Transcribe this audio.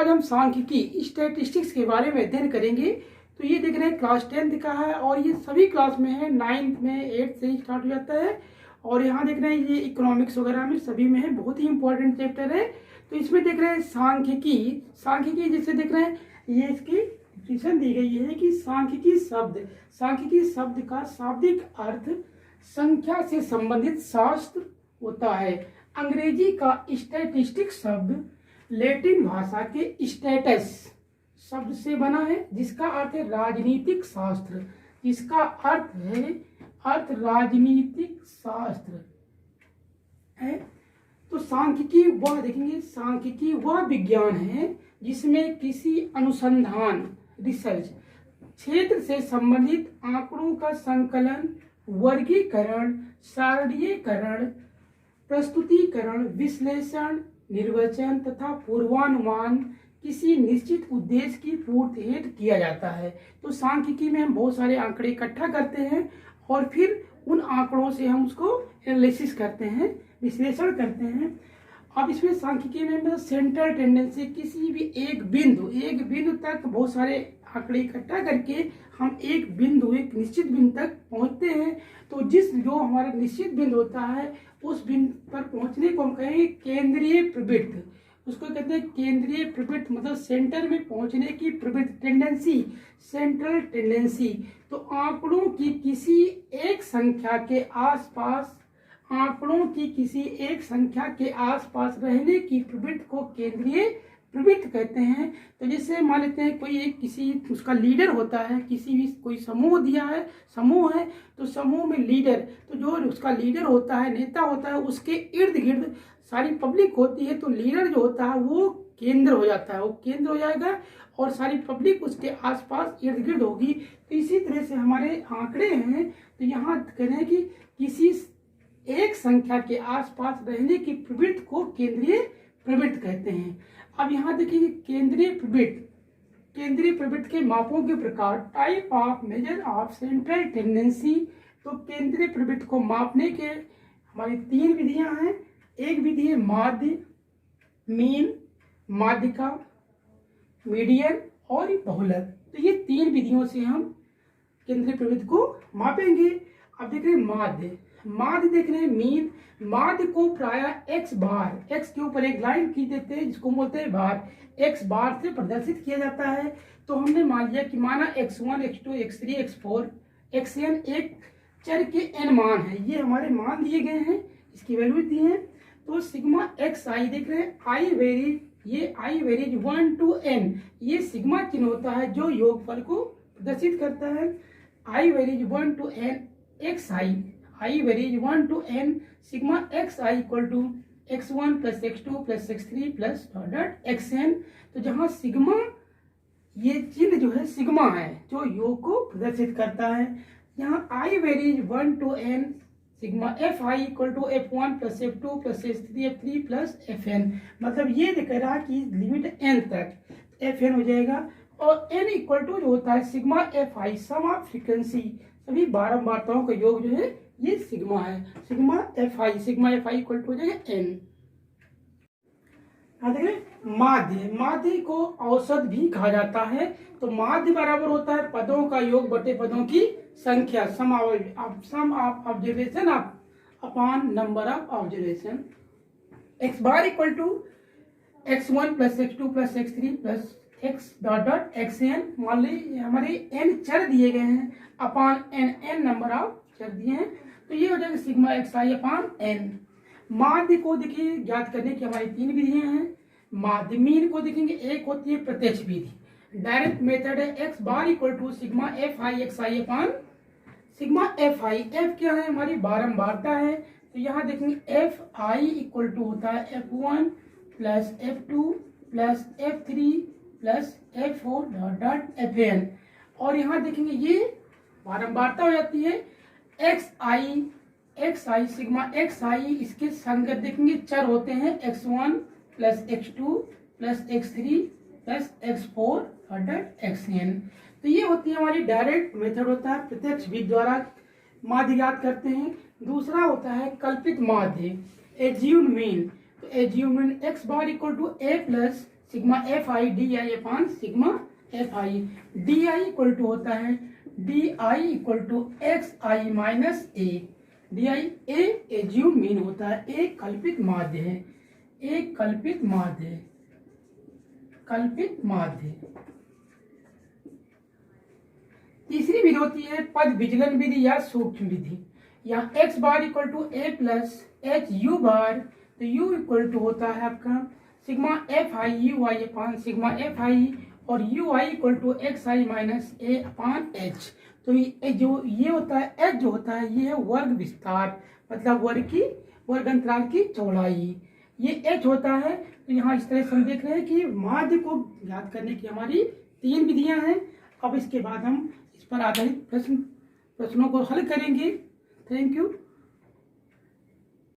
हम सांख्यिकी स्टैटिस्टिक्स के बारे में अध्ययन करेंगे। तो ये देख रहे हैं क्लास 10th का है और ये सभी क्लास में है, 9th में 8th से ही स्टार्ट हो जाता है। और यहाँ देख रहे हैं ये इकोनॉमिक्स वगैरह में सभी में है, बहुत ही इंपॉर्टेंट चैप्टर है। तो इसमें देख रहे हैं सांख्यिकी जिसे देख रहे हैं ये इसकी डिफिनेशन दी गई है कि सांख्यिकी शब्द का शाब्दिक अर्थ संख्या से संबंधित शास्त्र होता है। अंग्रेजी का स्टैटिस्टिक्स शब्द लैटिन भाषा के स्टेटस शब्द से बना है, जिसका अर्थ है राजनीतिक शास्त्र, जिसका अर्थ राजनीतिक शास्त्र है। तो सांख्यिकी वह देखेंगे, सांख्यिकी वह विज्ञान है जिसमें किसी अनुसंधान रिसर्च क्षेत्र से संबंधित आंकड़ों का संकलन, वर्गीकरण, सारणीकरण, प्रस्तुतिकरण, विश्लेषण, निर्वचन तथा पूर्वानुमान किसी निश्चित उद्देश्य की पूर्ति हेतु किया जाता है। तो सांख्यिकी में हम बहुत सारे आंकड़े इकट्ठा करते हैं और फिर उन आंकड़ों से हम उसको एनालिसिस करते हैं, विश्लेषण करते हैं। अब इसमें सांख्यिकी में सेंट्रल टेंडेंसी, किसी भी एक बिंदु तक बहुत सारे आंकड़े इकट्ठा करके हम एक निश्चित बिंदु तक पहुंचते हैं। तो जो हमारा निश्चित बिंदु होता है उस बिंदु पर पहुंचने को हम कहेंगे केंद्रीय प्रवृत्ति। उसको कहते हैं केंद्रीय प्रवृत्ति, मतलब सेंटर में पहुंचने की प्रवृत्ति, टेंडेंसी, सेंट्रल टेंडेंसी। तो आंकड़ों की किसी एक संख्या के आसपास रहने की प्रवृत्ति को केंद्रीय प्रवृत्ति कहते हैं। तो जैसे मान लेते हैं कोई एक किसी उसका लीडर होता है, किसी भी कोई समूह है तो समूह में लीडर, तो जो उसका लीडर होता है, नेता होता है, उसके इर्द गिर्द सारी पब्लिक होती है। तो लीडर जो होता है वो केंद्र हो जाता है, वो केंद्र हो जाएगा और सारी पब्लिक उसके आसपास इर्द गिर्द होगी। तो इसी तरह से हमारे आंकड़े हैं। तो यहाँ कह रहे हैं कि किसी एक संख्या के आसपास रहने की प्रवृत्ति को केंद्रीय प्रवृत्ति कहते हैं। अब यहाँ देखिए केंद्रीय प्रवृत्ति के मापों के प्रकार, type of measure of central tendency. तो केंद्रीय प्रवृत्ति को मापने के हमारी 3 विधियां हैं। एक विधि है माध्य, मीन, माध्यिका, मीडियन और बहुलक। तो ये 3 विधियों से हम केंद्रीय प्रवृत्ति को मापेंगे। अब देख रहे हैं माध्य देख रहे हैं मीन। माध्य को प्रायः x के ऊपर एक लाइन खींच देते हैं जिसको बोलते हैं भार, x बार से प्रदर्शित किया जाता है। तो हमने मान लिया कि माना x1, x2, x3, x4, xn एक चर के n मान है, ये हमारे मान दिए गए हैं, इसकी वैल्यू दी है। तो सिग्मा xi देख रहे हैं, i वेरीज 1 to n, ये सिग्मा चिन्ह होता है जो योगफल को प्रदर्शित करता है। i varies 1 to n i varies 1 to n sigma xi equal to x1 plus x2 plus x3 plus xn। तो जहाँ सिग्मा ये चिन्ह जो है सिग्मा है जो योग को प्रदर्शित करता है। यहाँ i varies 1 to n sigma fi equal to f1 plus f2 plus f3 plus fn, मतलब ये दिख रहा है कि लिमिट n तक fn हो जाएगा। और n इक्वल टू जो होता है sigma fi, sum of frequency, सभी बारंबारताओं का योग जो है ये सिग्मा है, सिग्मा fi इक्वल टू हो जाएगा n। माध्य को औसत भी कहा जाता है। तो माध्य बराबर होता है पदों का योग बटे पदों की संख्या, sum of observation upon number of observation. x bar equal to x1 plus x2 plus x3 plus x xn। मान ली हमारे n चर दिए गए हैं अपॉन n नंबर ऑफ चर दिए हैं, तो ये हो जाएगा सिग्मा xi अपॉन n। माध्य को देखिए ज्ञात करने की हमारी 3 विधियां हैं। माध्य मीन को देखेंगे, एक होती है प्रत्यक्ष विधि, डायरेक्ट मेथड है, x bar equal to sigma fi xi upon sigma fi। f क्या है, हमारी बारंबारता है। तो यहाँ देखेंगे fi इक्वल टू होता है f1 plus f2 plus f3 plus f4 fn। और यहाँ देखेंगे ये बारंबारता हो जाती है। xi सिग्मा xi इसके संगत देखेंगे चर होते हैं x1 plus x2 plus x3 plus x4 xn। तो ये होती है हमारी डायरेक्ट मेथड, होता है प्रत्यक्ष विधि द्वारा माध्य ज्ञात करते हैं। दूसरा होता है कल्पित माध्य, एज्यूम्ड मीन। तो assumed mean x bar equal to a plus sigma F I D I upon sigma F I. D I equal to होता है D I equal to x I minus A. D I A assume mean होता है, एक कल्पित माध्य है, एक कल्पित माध्य, कल्पित माध्य। तीसरी विधि होती है पद विचलन विधि या सूक्ष्म विधि। यहाँ x bar equal to a plus h u bar, तो यू इक्वल टू होता है आपका sigma F i u i upon sigma F i, और u i equal to x I minus a upon h. तो ये होता है H जो होता है ये है वर्ग विस्तार, मतलब वर्ग अंतराल की चौड़ाई, ये एच होता है। तो यहाँ इस तरह से हम देख रहे हैं कि माध्य को याद करने की हमारी 3 विधियां हैं। अब इसके बाद हम इस पर आधारित प्रश्नों को हल करेंगे। Thank you.